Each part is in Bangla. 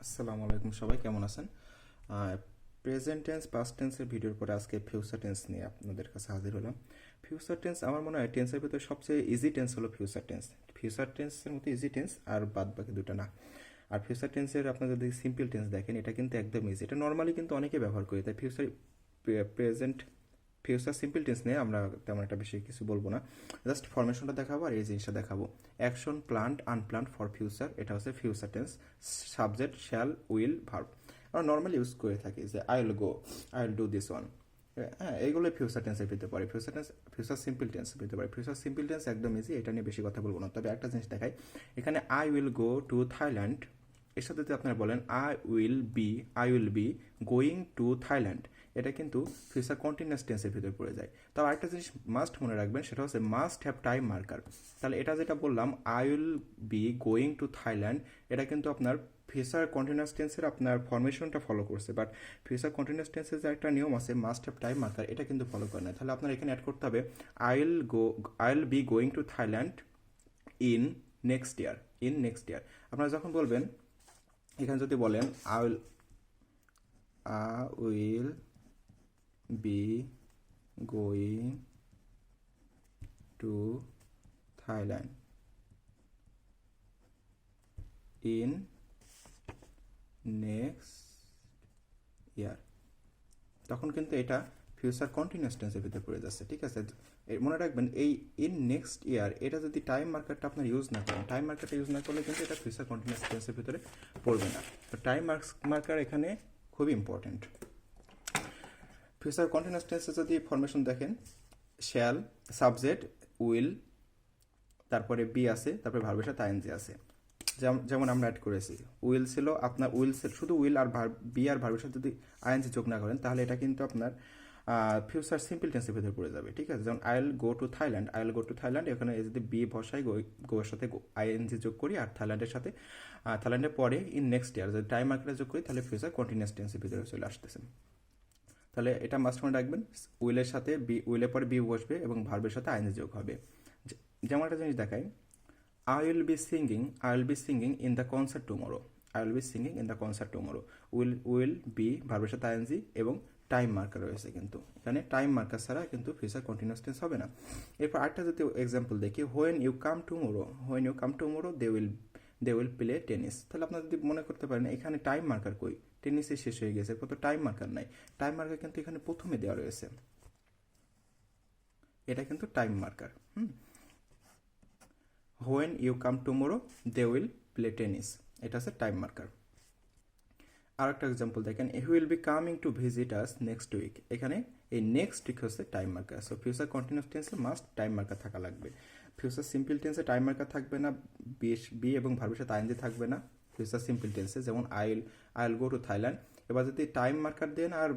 আসসালামু আলাইকুম, সবাই কেমন আছেন? প্রেজেন্ট টেন্স পাস্ট টেন্সের ভিডিওর পরে আজকে ফিউচার টেন্স নিয়ে আপনাদের কাছে হাজির হলাম। ফিউচার টেন্স আমার মনে হয় টেন্সের ভিতরে সবচেয়ে ইজি টেন্স হলো ফিউচার টেন্স। ফিউচার টেন্সের মতো ইজি টেন্স আর বাদ বাকি দুটো না। আর ফিউচার টেন্সের আপনারা যদি সিম্পল টেন্স দেখেন, এটা কিন্তু একদম ইজি। এটা নর্মালি কিন্তু অনেকে ব্যবহার করি, তাই প্রেজেন্ট ফিউচার সিম্পল টেন্স নিয়ে আমরা তেমন একটা বেশি কিছু বলবো না। জাস্ট ফরমেশনটা দেখাবো আর এই জিনিসটা দেখাবো। Action, planned, unplanned for future, এটা হচ্ছে future tense. Subject shall, will, verb. আমরা নর্মালি ইউজ করে থাকি যে I will go, I will do this one. হ্যাঁ, এইগুলো ফিউচার টেন্সের ভিতরে পড়ে। ফিউচার সিম্পল টেন্সের ভিতরে পড়ে। ফিউচার সিম্পল টেন্স একদম ইজি, এটা নিয়ে বেশি কথা বলবো না। তবে একটা জিনিস দেখাই, এখানে I will go to Thailand, এর সাথে যদি আপনারা বলেন I will be going to Thailand, এটা কিন্তু ফিউচার কন্টিনিউয়াস টেন্সের ভিতরে পড়ে যায়। তাও আরেকটা জিনিস মাস্ট মনে রাখবেন, সেটা হচ্ছে মাস্ট হ্যাভ টাইম মার্কার। তাহলে এটা যেটা বললাম I will be going to Thailand, এটা কিন্তু আপনার ফিউচার কন্টিনিউয়াস টেন্সের আপনার ফরমেশনটা ফলো করছে, বাট ফিউচার কন্টিনিউয়াস টেন্সের যে একটা নিয়ম আছে মাস্ট হ্যাভ টাইম মার্কার, এটা কিন্তু ফলো করে না। তাহলে আপনার এখানে অ্যাড করতে হবে I will be going to Thailand in next year. আপনারা যখন বলবেন, এখানে যদি বলেন I will be going to Thailand in next year, তখন কিন্তু এটা ফিউচার কন্টিনিউয়াস টেন্সের ভিতরে পড়ে যাচ্ছে। ঠিক আছে, মনে রাখবেন এই ইন নেক্সট ইয়ার, এটা যদি টাইম মার্কারটা আপনার ইউজ না করেন, টাইম মার্কারটা ইউজ না করলে কিন্তু এটা ফিউচার কন্টিনিউয়াস টেন্সের ভিতরে পড়বে না। তো টাইম মার্কার এখানে খুবই ইম্পর্টেন্ট। ফিউচার কন্টিনিউয়াস টেন্সে যদি ফরমেশন দেখেন, শ্যাল, সাবজেক্ট, উইল, তারপরে বি আছে, তারপরে ভার্বের সাথে আইএনজি আছে। যেমন আমরা অ্যাড করেছি, উইল ছিল আপনার, শুধু উইল আর বি আর ভার্বের সাথে যদি আইএনজি যোগ না করেন, তাহলে এটা কিন্তু আপনার ফিউচার সিম্পল টেন্সের ভিতরে পড়ে যাবে। ঠিক আছে, যেমন I will go to Thailand, এখানে যদি বি বসাই, গোয়ের সাথে আইএনজি যোগ করি, আর থাইল্যান্ডের পরে ইন নেক্সট ইয়ার যদি টাইম মার্কারে যোগ করি, তাহলে ফিউচার কন্টিনিউয়াস টেন্সের ভিতরে চলে আসতেছে। তাহলে এটা মাস্ট মনে রাখবেন, উইলের সাথে উইলের পরে বি বসবে এবং ভার্বের সাথে আইএনজি যোগ হবে। যেমন একটা জিনিস দেখাই, I will be singing in the concert tomorrow. Will be ভার্বের সাথে আইএনজি এবং টাইম মার্কার রয়েছে, কিন্তু এখানে টাইম মার্কার ছাড়া কিন্তু ফিউচার কন্টিনিউয়াস টেন্স হবে না। এরপর আরেকটা যদি এক্সাম্পল দেখি, when you come tomorrow they will play tennis। তাহলে আপনারা যদি মনে করতে পারেন এখানে টাইম মার্কার কই, টেনিসে শেষ হয়ে গেছে, কত টাইম মার্কার নাই। টাইম মার্কার কিন্তু এখানে প্রথমে দেওয়া রয়েছে, এটা কিন্তু time marker. when you come tomorrow they will play tennis, এটা হচ্ছে টাইম মার্কার। আর একটা এক্সাম্পল দেখেন, he will be coming to visit us next week, এখানে এই নেক্সট উইক হচ্ছে time marker. So future continuous টেন্সে মাস্ট টাইম মার্কার থাকা লাগবে। ফিউচার সিম্পল টেন্সে টাইম মার্কার থাকবে না, বি এবং ভার্বের সাথে আইএনজি থাকবে না ফিউচার সিম্পল টেন্সে, যেমন I will go to Thailand. এবার যদি টাইম মার্কার দেন আর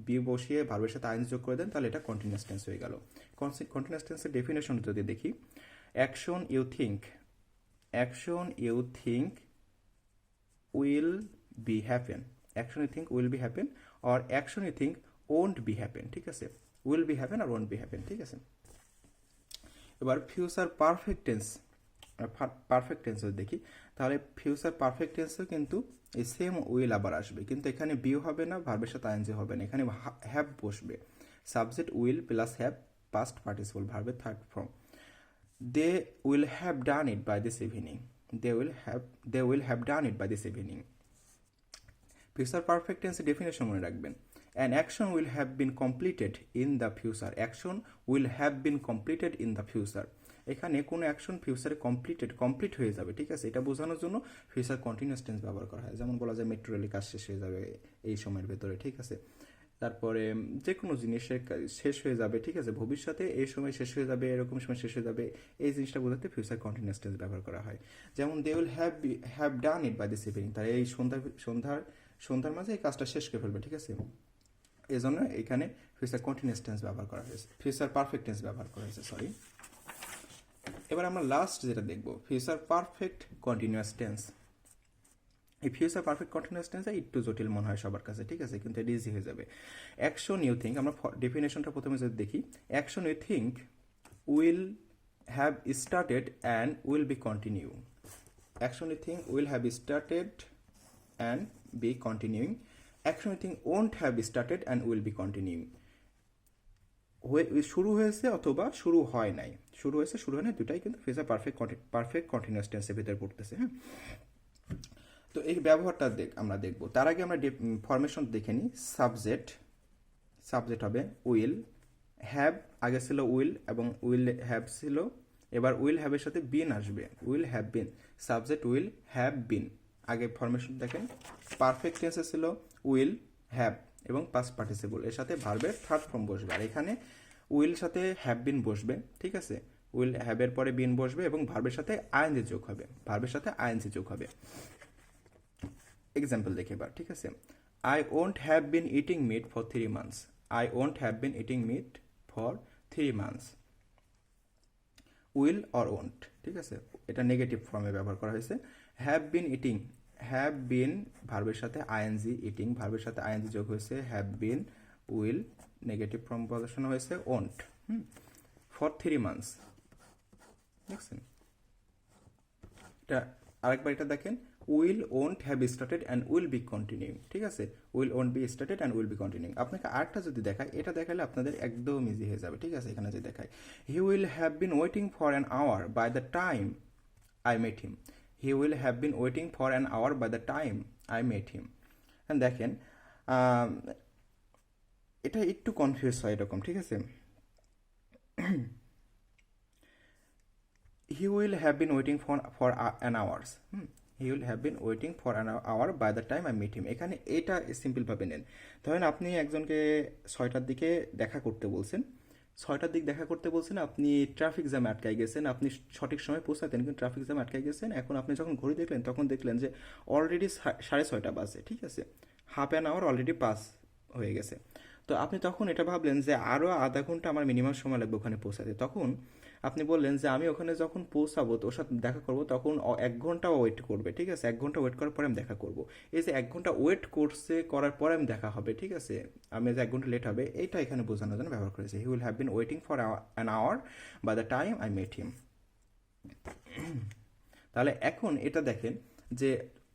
বি বসিয়ে ভার্বের সাথে আইএনজি যোগ করে দেন, তাহলে এটা কন্টিনিউয়াস টেন্স হয়ে গেল। কন্টিনিউয়াস টেন্সের ডেফিনেশন যদি দেখি, action you think will be happen, or action you think won't be happen। ঠিক আছে, will be happen R won't be happen। ঠিক আছে, এবার ফিউচার পারফেক্ট টেন্স দেখি, তাহলে ফিউচার পারফেক্ট টেন্সও কিন্তু এই সেম উইল আবার আসবে, কিন্তু এখানে বিও হবে না, ভার্বের সাথে আইএনজি হবে না, এখানে হ্যাভ বসবে। Subject will plus have, past participle ভার্বের third form. They will have done it by this evening. They will have done it by this evening. Future perfect tense definition মনে রাখবেন, an action will have been completed in the future. Action will have been completed in the future. এখানে কোনো অ্যাকশন ফিউচারে কমপ্লিট হয়ে যাবে। ঠিক আছে, এটা বোঝানোর জন্য ফিউচার কন্টিনিউয়াস টেন্স ব্যবহার করা হয়। যেমন বলা যায় মেট্রো রেলের কাজ শেষ হয়ে যাবে এই সময়ের ভেতরে। ঠিক আছে, তারপরে যে কোনো জিনিসের শেষ হয়ে যাবে। ঠিক আছে, ভবিষ্যতে এই সময় শেষ হয়ে যাবে, এরকম সময় শেষ হয়ে যাবে, এই জিনিসটা বোঝাতে ফিউচার কন্টিনিউয়াস টেন্স ব্যবহার করা হয়। যেমন they will have done it by this evening, তারা এই সন্ধ্যার মাঝে এই কাজটা শেষ করে ফেলবে। ঠিক আছে, এই জন্য এখানে ফিউচার কন্টিনিউয়াস টেন্স ব্যবহার করা হয়েছে, ফিউচার পারফেক্ট টেন্স ব্যবহার করা হয়েছে, সরি। এবার আমরা লাস্ট যেটা দেখব, ফিউচার পারফেক্ট কন্টিনিউয়াস টেন্স। এই ফিউচার পারফেক্ট কন্টিনিউয়াস টেন্স একটু জটিল মনে হয় সবার কাছে। ঠিক আছে, কিন্তু এটা ইজি হয়ে যাবে। অ্যাকশন ইউ থিঙ্ক, আমরা ডেফিনেশনটা প্রথমে যদি দেখি, action you think will have started and will be continue. Action you think will have started and be continuing. Action you think won't have started and will be continuing. শুরু হয়েছে অথবা শুরু হয় নাই, শুরু হয়েছে শুরু হয় নাই দুটাই কিন্তু ফিউচার পারফেক্ট কন্টিনিউয়াস টেন্সের ভিতরে পড়তেছে। হ্যাঁ, তো এই ব্যবহারটা আমরা দেখব। তার আগে আমরা ফরমেশন দেখে নিই। সাবজেক্ট হবে উইল, হ্যাভ আগে ছিল উইল এবং উইল হ্যাভ ছিল, এবার উইল হ্যাভের সাথে বিন আসবে, will have bin, subject will have বিন। আগে ফরমেশন দেখেন, পারফেক্ট টেন্সে ছিল উইল হ্যাভ এবং পাস্ট পার্টিসিপল, এর সাথে ভার্বের থার্ড ফর্ম বসবে, আর এখানে উইল সাথে হ্যাভ বিন বসবে। ঠিক আছে, উইল হ্যাভের পরে বিন বসবে এবং ভার্বের সাথে আইএনজি যোগ হবে, ভার্বের সাথে আইএনজি যোগ হবে। এক্সাম্পল দেখে এবার। ঠিক আছে, I won't have been eating meat for 3 months, I won't have been eating meat for 3 months। Will or won't, ঠিক আছে, এটা নেগেটিভ ফর্মে ব্যবহার করা হয়েছে। Have been eating, have been ভার্বের সাথে আইএনজি, ইটিং ভার্বের সাথে আইএনজি যোগ হয়েছে, have been, will negative form বসানো হয়েছে, ওন্ট। ফর 3 months, দেখছেন? এটা আরেকবার এটা দেখেন, will won't have started and will be continuing. ঠিক আছে, will won't B started and will be continuing. আপনাকে আরেকটা যদি দেখায়, এটা দেখালে আপনাদের একদম ইজি হয়ে যাবে। ঠিক আছে, এখানে যে দেখায়, he will have been waiting for an hour by the time I met him, he will have been waiting for an hour by the time I met him. দেখেন এটা একটু কনফিউজ হয় এরকম। ঠিক আছে, he will have been waiting for an hours, he will have been waiting for an hour by the time I meet him। এখানে এটা সিম্পল ভাবে নেন। ধরেন আপনি একজনকে 6টার দিকে দেখা করতে বলছেন, 6টার দিক দেখা করতে বলছেন, আপনি ট্রাফিক জ্যামে আটকাই গেছেন, আপনি সঠিক সময় পৌঁছাতেন কিন্তু ট্রাফিক জ্যামে আটকাই গেছেন। এখন আপনি যখন ঘড়ি দেখলেন তখন দেখলেন যে অলরেডি 6:30 বাজে। ঠিক আছে, half an hour already pass হয়ে গেছে। তো আপনি তখন এটা ভাবলেন যে আরও আধা ঘন্টা আমার মিনিমাম সময় লাগবে ওখানে পৌঁছাতে। তখন আপনি বললেন যে আমি ওখানে যখন পৌঁছাবো তো ওর সাথে দেখা করবো, তখন 1 ঘন্টা ওয়েট করবে। ঠিক আছে, 1 ঘন্টা ওয়েট করার পরে আমি দেখা করবো। এই যে 1 ঘন্টা ওয়েট করার পরে আমি দেখা হবে। ঠিক আছে, আমি যে 1 ঘন্টা লেট হবে এইটা এখানে বোঝানোর জন্য ব্যবহার করেছি। He will have been waiting for an hour by the time I met him. তাহলে এখন এটা দেখেন যে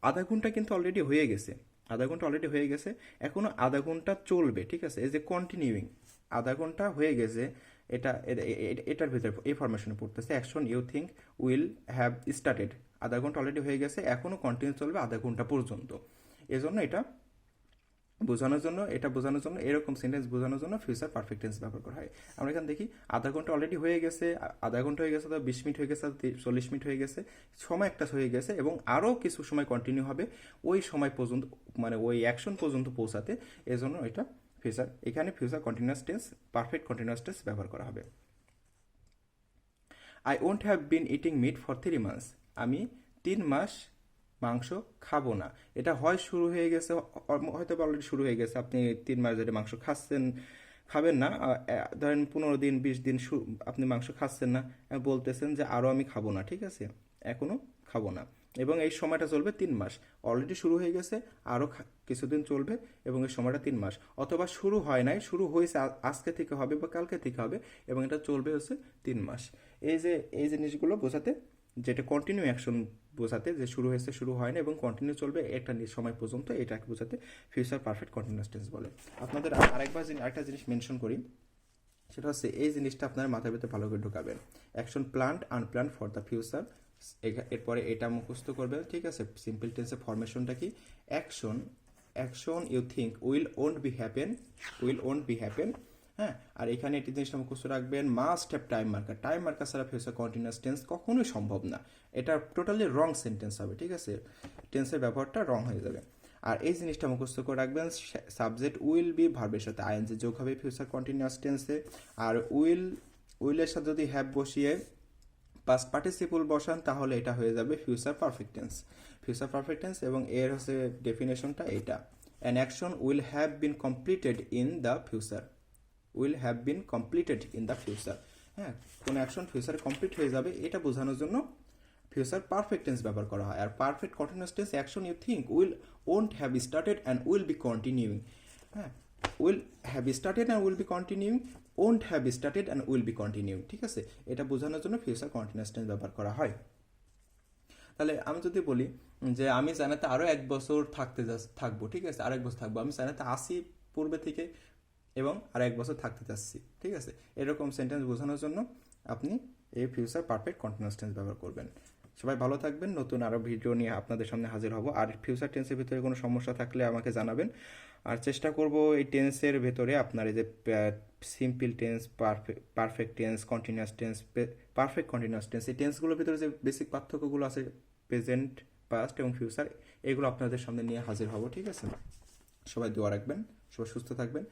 আধা ঘন্টা কিন্তু অলরেডি হয়ে গেছে, আধা ঘন্টা অলরেডি হয়ে গেছে, এখনো আধা ঘন্টা চলবে। ঠিক আছে, এই যে কন্টিনিউইং, আধা ঘন্টা হয়ে গেছে, এটার ভিতরে এই ফরমেশনে পড়তেছে। Action you think will have started, আধা ঘন্টা অলরেডি হয়ে গেছে, এখনো কন্টিনিউ চলবে আধা ঘন্টা পর্যন্ত। এজন্য এটা বোঝানোর জন্য এরকম সেন্টেন্স বোঝানোর জন্য ফিউচার পারফেক্ট টেন্স ব্যবহার করা হয়। আমরা এখানে দেখি আধা ঘন্টা অলরেডি হয়ে গেছে, আধা ঘন্টা হয়ে গেছে, 20 মিনিট হয়ে গেছে, 40 মিনিট হয়ে গেছে, সময় একটা হয়ে গেছে এবং আরও কিছু সময় কন্টিনিউ হবে ওই সময় পর্যন্ত, মানে ওই অ্যাকশন পর্যন্ত পৌঁছাতে। এজন্য এটা ফিউচার, এখানে future continuous tense, perfect continuous tense ব্যবহার করা হবে। I won't have been eating meat for 3 months, আমি 3 মাস মাংস খাবো না। এটা হয় শুরু হয়ে গেছে, হয়তো অলরেডি শুরু হয়ে গেছে, আপনি 3 মাস ধরে মাংস খাবেন না, ধরেন 15 দিন 20 দিন আপনি মাংস খাচ্ছেন না, বলতেছেন যে আরও আমি খাবো না। ঠিক আছে, এখনো খাবো না, এবং এই সময়টা চলবে 3 মাস। অলরেডি শুরু হয়ে গেছে, আরও কিছুদিন চলবে এবং এই সময়টা 3 মাস। অথবা শুরু হয় নাই, শুরু হয়েছে, আজকে থেকে হবে বা কালকে থেকে হবে এবং এটা চলবে হচ্ছে 3 মাস। এই জিনিসগুলো বোঝাতে, যেটা কন্টিনিউ অ্যাকশন বোঝাতে, যে শুরু হয়েছে শুরু হয় না এবং কন্টিনিউ চলবে একটা সময় পর্যন্ত, এটাকে বোঝাতে ফিউচার পারফেক্ট কন্টিনিউয়াস টেন্স বলে। আপনাদের আরেকটা জিনিস মেনশন করি, সেটা হচ্ছে এই জিনিসটা আপনার মাথার ভিতরে ভালো করে ঢুকাবেন। Action planned unplanned for the future, এরপরে এটা মুখস্থ করবেন। ঠিক আছে, সিম্পল টেন্সের ফরমেশনটা কি? Action you think will won't be happen. হ্যাঁ, আর এখানে একটি জিনিসটা মুখস্থ রাখবেন, মাস্ট হ্যাভ টাইম মার্কার ছাড়া ফিউচার কন্টিনিউয়াস টেন্স কখনোই সম্ভব না, এটা টোটালি রং সেন্টেন্স হবে। ঠিক আছে, টেন্সের ব্যবহারটা রং হয়ে যাবে। আর এই জিনিসটা মুখস্থ করে রাখবেন, সাবজেক্ট উইল বি ভার্বের সাথে আইএনজি যোগ হবে ফিউচার কন্টিনিউয়াস টেন্সে। আর উইলের সাথে যদি হ্যাভ বসিয়ে পাস্ট পার্টিসিপল বসান তাহলে এটা হয়ে যাবে ফিউচার পারফেক্ট টেন্স। এবং এর হচ্ছে ডেফিনেশনটা এটা, an action will have bin completed in the future, হ্যাঁ, কোন অ্যাকশন ফিউচারে কমপ্লিট হয়ে যাবে এটা বোঝানোর জন্য ফিউচার পারফেক্ট টেন্স ব্যবহার করা হয়। আর perfect continuous tense, action you think will won't have started and will be continuing. হ্যাঁ, will have started and will be continuing, won't have started and will be continuing. ঠিক আছে, এটা বোঝানোর জন্য ফিউচার কন্টিনিউয়াস টেন্স ব্যবহার করা হয়। তাহলে আমি যদি বলি যে আমি চায়নাতে আরও 1 বছর থাকবো, ঠিক আছে, আর 1 বছর থাকবো, আমি চায়নাতে আসি পূর্বে থেকে এবং আর 1 বছর থাকতে চাচ্ছি, ঠিক আছে, এরকম সেন্টেন্স বোঝানোর জন্য আপনি এই ফিউচার পারফেক্ট কন্টিনিউয়াস টেন্স ব্যবহার করবেন। সবাই ভালো থাকবেন, নতুন আরও ভিডিও নিয়ে আপনাদের সামনে হাজির হব। আর ফিউচার টেন্সের ভিতরে কোনো সমস্যা থাকলে আমাকে জানাবেন। আর চেষ্টা করব এই টেন্সের ভেতরে আপনার এই যে simple tense, perfect tense, continuous tense, perfect continuous tense, এই টেন্সগুলোর ভিতরে যে বেসিক পার্থক্যগুলো আছে প্রেজেন্ট, পাস্ট এবং ফিউচার, এগুলো আপনাদের সামনে নিয়ে হাজির হব, ঠিক আছে। সবাই দোয়া রাখবেন, সবাই সুস্থ থাকবেন।